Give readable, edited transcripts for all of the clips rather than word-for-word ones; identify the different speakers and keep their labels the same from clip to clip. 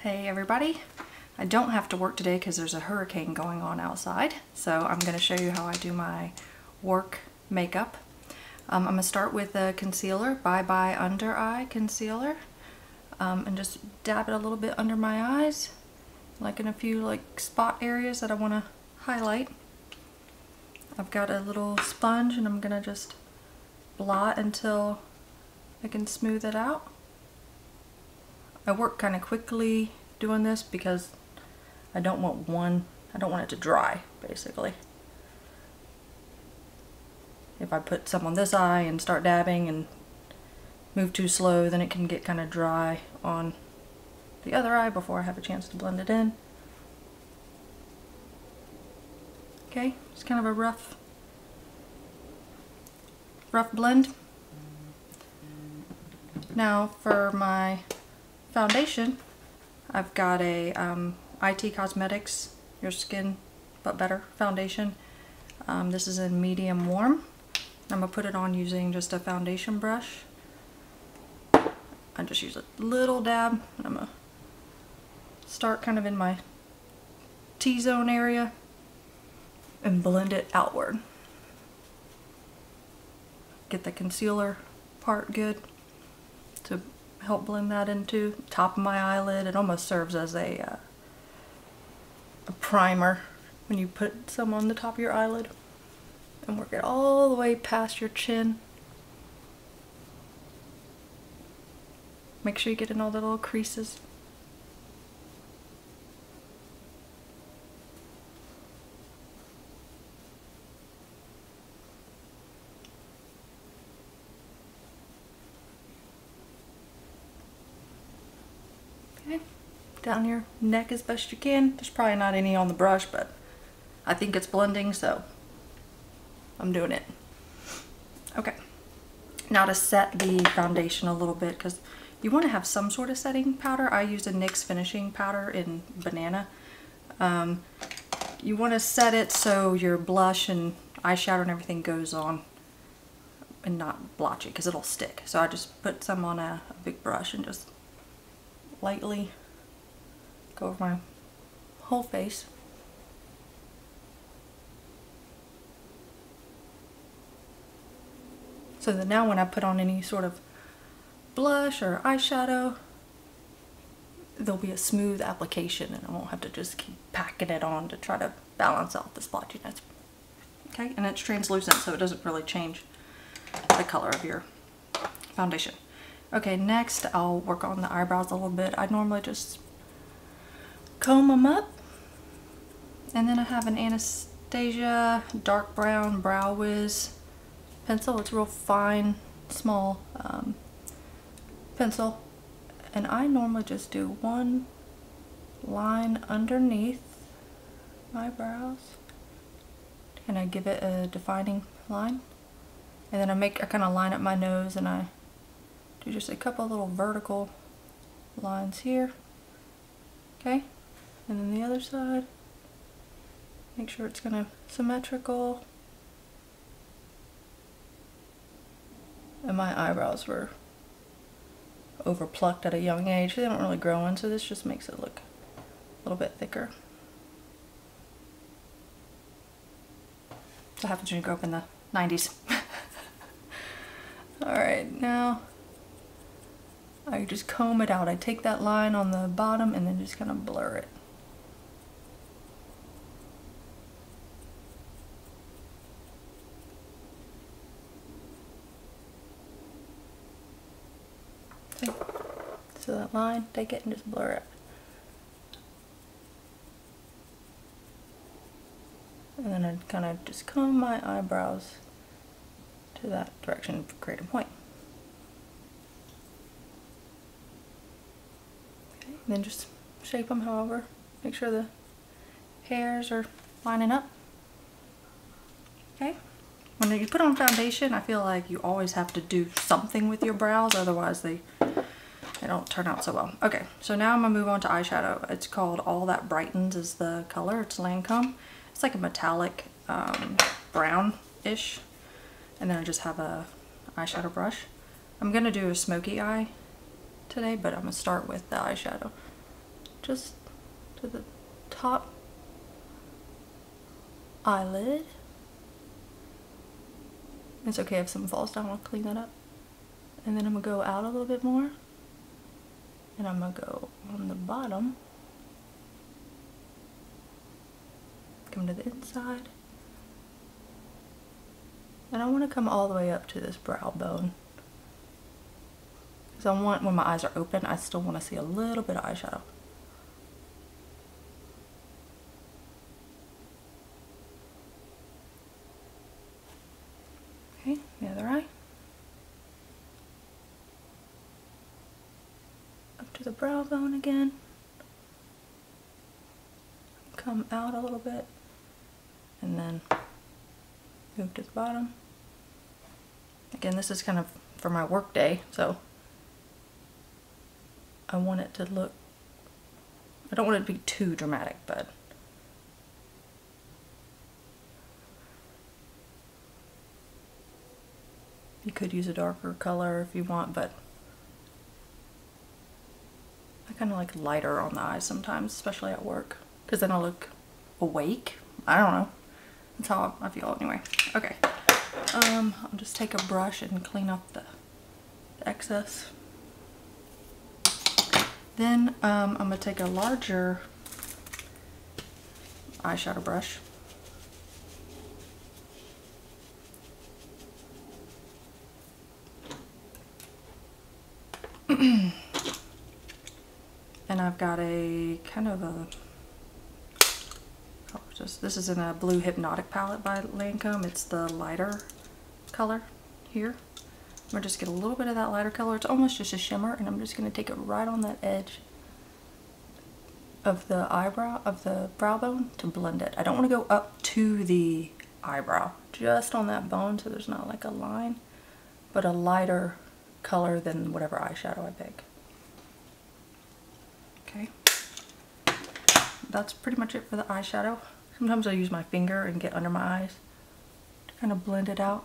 Speaker 1: Hey everybody, I don't have to work today because there's a hurricane going on outside, so I'm going to show you how I do my work makeup. I'm going to start with a concealer, Bye Bye Under Eye Concealer, and just dab it a little bit under my eyes, like in a few spot areas that I want to highlight. I've got a little sponge and I'm going to just blot until I can smooth it out. I work kind of quickly doing this because I don't want it to dry, basically. If I put some on this eye and start dabbing and move too slow, then it can get kind of dry on the other eye before I have a chance to blend it in. Okay, it's kind of a rough blend. Now for my foundation, I've got a IT Cosmetics Your Skin But Better foundation. This is in medium warm. I'm going to put it on using just a foundation brush. I just use a little dab, and I'm going to start kind of in my T-zone area and blend it outward. Get the concealer part good to help blend that into top of my eyelid. It almost serves as a primer when you put some on the top of your eyelid, and work it all the way past your chin. Make sure you get in all the little creases. Okay, down your neck as best you can. There's probably not any on the brush, but I think it's blending, so I'm doing it. Okay, now to set the foundation a little bit, because you want to have some sort of setting powder. I used a NYX finishing powder in Banana. You want to set it so your blush and eyeshadow and everything goes on and not blotchy, because it'll stick. So I just put some on a big brush and just lightly go over my whole face. So that now when I put on any sort of blush or eyeshadow, there'll be a smooth application and I won't have to just keep packing it on to try to balance out the splotchiness. Okay, and it's translucent, so it doesn't really change the color of your foundation. Okay, next I'll work on the eyebrows a little bit. I normally just comb them up, and then I have an Anastasia dark brown Brow Wiz pencil. It's a real fine, small pencil, and I normally just do one line underneath my brows, and I give it a defining line, and then I kind of line up my nose, and I do just a couple little vertical lines here. Okay, and then the other side, make sure it's kind of symmetrical. And my eyebrows were over plucked at a young age. They don't really grow in, so this just makes it look a little bit thicker. So happens when you grow up in the 90s. Alright, now I just comb it out. I take that line on the bottom and then just kind of blur it. So that line, take it and just blur it. And then I kind of just comb my eyebrows to that direction to create a point. Okay, and then just shape them however. Make sure the hairs are lining up. Okay. When you put on foundation, I feel like you always have to do something with your brows, otherwise they don't turn out so well. Okay, so now I'm gonna move on to eyeshadow. It's called All That Brightens is the color. It's Lancome. It's like a metallic brown-ish. And then I just have a eyeshadow brush. I'm gonna do a smoky eye today, but I'm gonna start with the eyeshadow. just to the top eyelid. It's okay if some falls down, I'll clean that up. And then I'm gonna go out a little bit more. And I'm gonna go on the bottom. Come to the inside. And I want to come all the way up to this brow bone. Because I want, when my eyes are open, I still want to see a little bit of eyeshadow. Okay, the other eye. Up to the brow bone again. Come out a little bit. And then move to the bottom. Again, this is kind of for my work day, so I want it to look, I don't want it to be too dramatic, but you could use a darker color if you want, but I kind of like lighter on the eyes sometimes, especially at work, because then I'll look awake. I don't know. That's how I feel anyway. Okay. I'll just take a brush and clean up the excess. Then I'm going to take a larger eyeshadow brush. And I've got a kind of a, this is in a blue Hypnotic palette by Lancome. It's the lighter color here. I'm gonna just get a little bit of that lighter color. It's almost just a shimmer, and I'm just gonna take it right on that edge of the eyebrow, of the brow bone, to blend it. I don't want to go up to the eyebrow, just on that bone, so there's not like a line, but a lighter color than whatever eyeshadow I pick. Okay, that's pretty much it for the eyeshadow. Sometimes I use my finger and get under my eyes to kind of blend it out.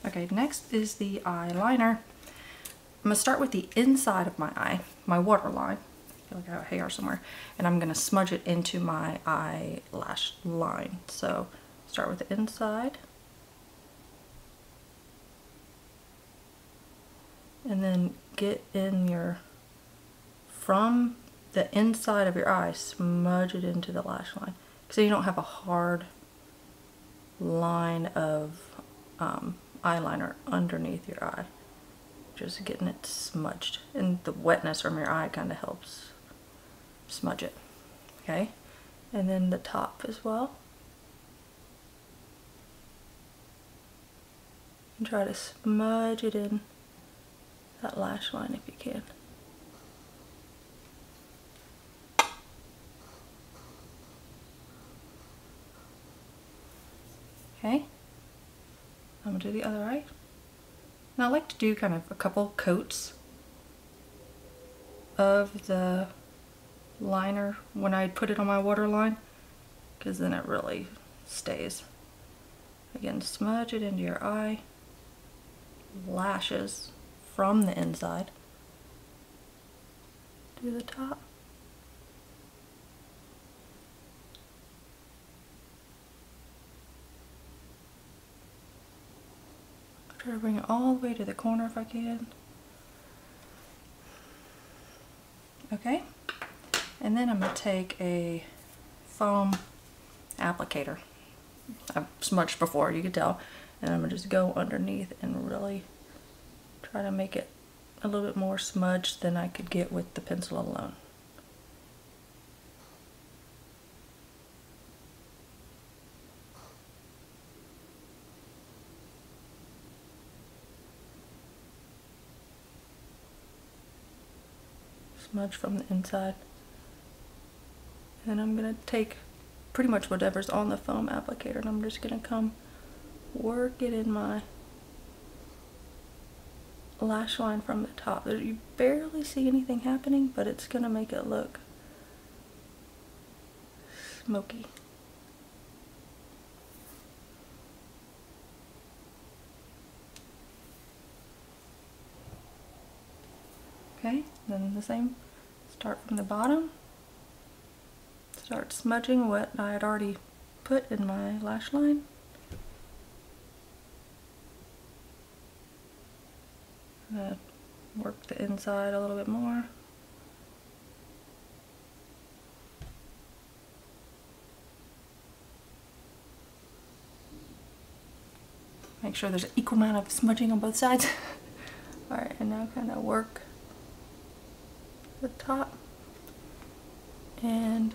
Speaker 1: Okay, next is the eyeliner. I'm gonna start with the inside of my eye, my waterline. I feel like I have hair somewhere. And I'm gonna smudge it into my eyelash line. So start with the inside. And then get in your, from the inside of your eye, smudge it into the lash line. So you don't have a hard line of eyeliner underneath your eye. Just getting it smudged. And the wetness from your eye kind of helps smudge it. Okay? And then the top as well. And try to smudge it in that lash line if you can. Okay, I'm gonna do the other eye. Now I like to do kind of a couple coats of the liner when I put it on my waterline, because then it really stays. Again, smudge it into your eye lashes from the inside to the top. Try to bring it all the way to the corner if I can. Okay, and then I'm going to take a foam applicator. I've smudged before, you can tell, and I'm going to just go underneath and really try to make it a little bit more smudged than I could get with the pencil alone. Smudge from the inside. And I'm going to take pretty much whatever's on the foam applicator and I'm just going to come work it in my lash line from the top. You barely see anything happening, but it's going to make it look smoky. Okay, then the same, start from the bottom, start smudging what I had already put in my lash line. Work the inside a little bit more. Make sure there's an equal amount of smudging on both sides. Alright, and now kind of work the top and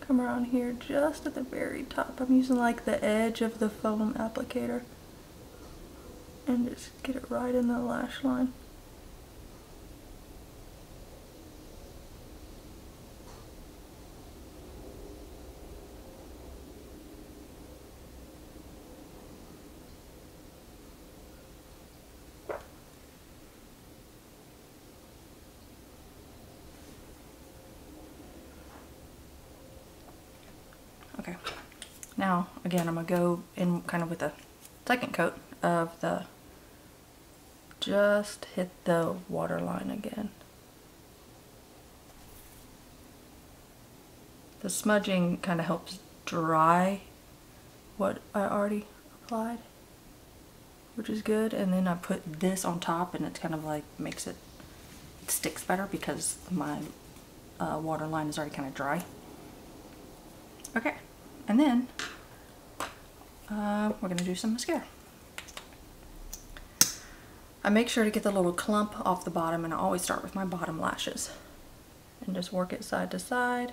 Speaker 1: come around here just at the very top. I'm using like the edge of the foam applicator and just get it right in the lash line. Okay, now again I'm gonna go in kind of with a second coat of the, just hit the waterline again. The smudging kind of helps dry what I already applied, which is good, and then I put this on top and it's kind of like makes it sticks better because my waterline is already kind of dry. Okay, and then we're gonna do some mascara. I make sure to get the little clump off the bottom, and I always start with my bottom lashes and just work it side to side.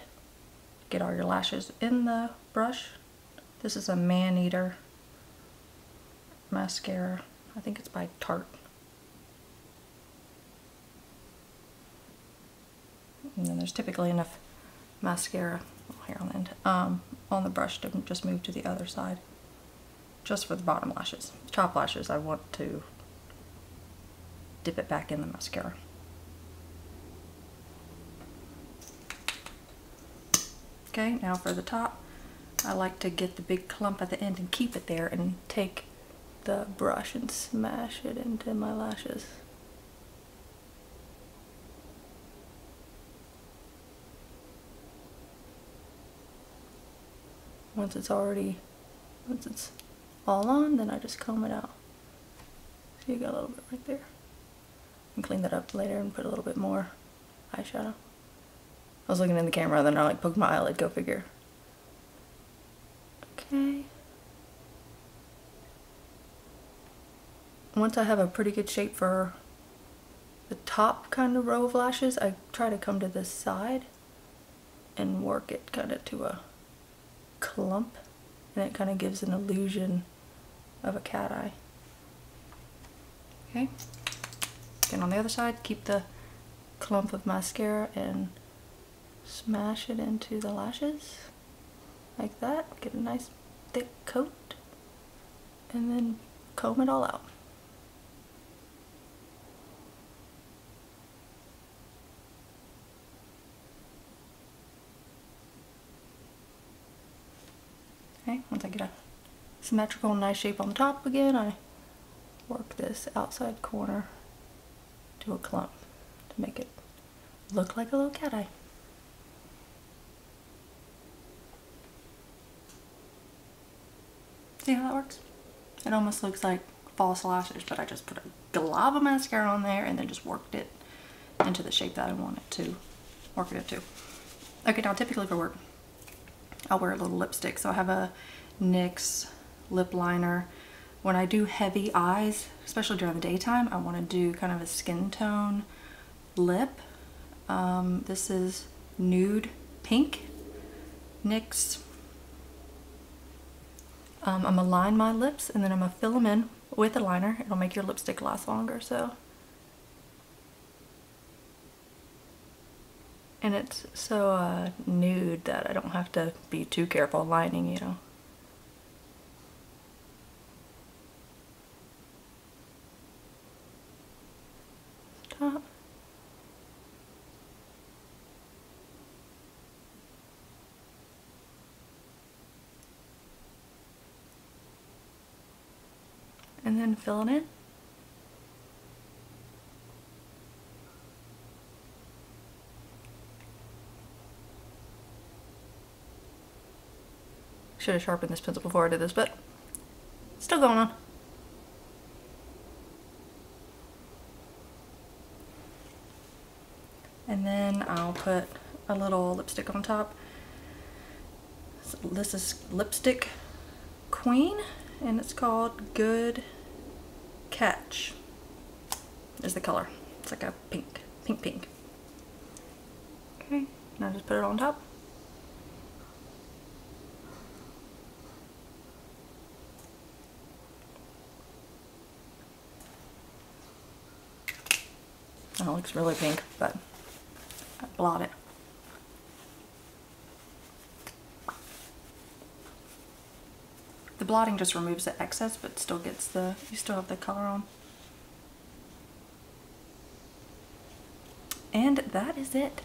Speaker 1: Get all your lashes in the brush. This is a Man-Eater mascara. I think it's by Tarte. And then there's typically enough mascara here on the end, on the brush to just move to the other side, just for the bottom lashes. Top lashes, I want to dip it back in the mascara. Okay, now for the top, I like to get the big clump at the end and keep it there and take the brush and smash it into my lashes. Once it's all on, then I just comb it out. So you got a little bit right there. And clean that up later and put a little bit more eyeshadow. I was looking in the camera, then I like poked my eyelid, go figure. Okay. Once I have a pretty good shape for the top kind of row of lashes, I try to come to this side and work it kind of to a clump, and it kind of gives an illusion of a cat eye. Okay, again on the other side, keep the clump of mascara and smash it into the lashes like that. Get a nice thick coat and then comb it all out. Okay, once I get a symmetrical nice shape on the top again, I work this outside corner to a clump to make it look like a little cat eye. See how that works? It almost looks like false lashes, but I just put a glob of mascara on there and then just worked it into the shape that I want it to work it into. Okay, now typically for work, I'll wear a little lipstick. So I have a NYX lip liner. When I do heavy eyes, especially during the daytime, I want to do kind of a skin tone lip. This is Nude Pink NYX. I'm going to line my lips and then I'm going to fill them in with a liner. It'll make your lipstick last longer. And it's so nude that I don't have to be too careful lining, you know. Top. And then fill it in. Should have sharpened this pencil before I did this, but still going on. And then I'll put a little lipstick on top. So this is Lipstick Queen, and it's called Good Catch is the color. It's like a pink. Okay, now just put it on top. Oh, it looks really pink, but I blot it. The blotting just removes the excess, but still gets the, you still have the color on. And that is it.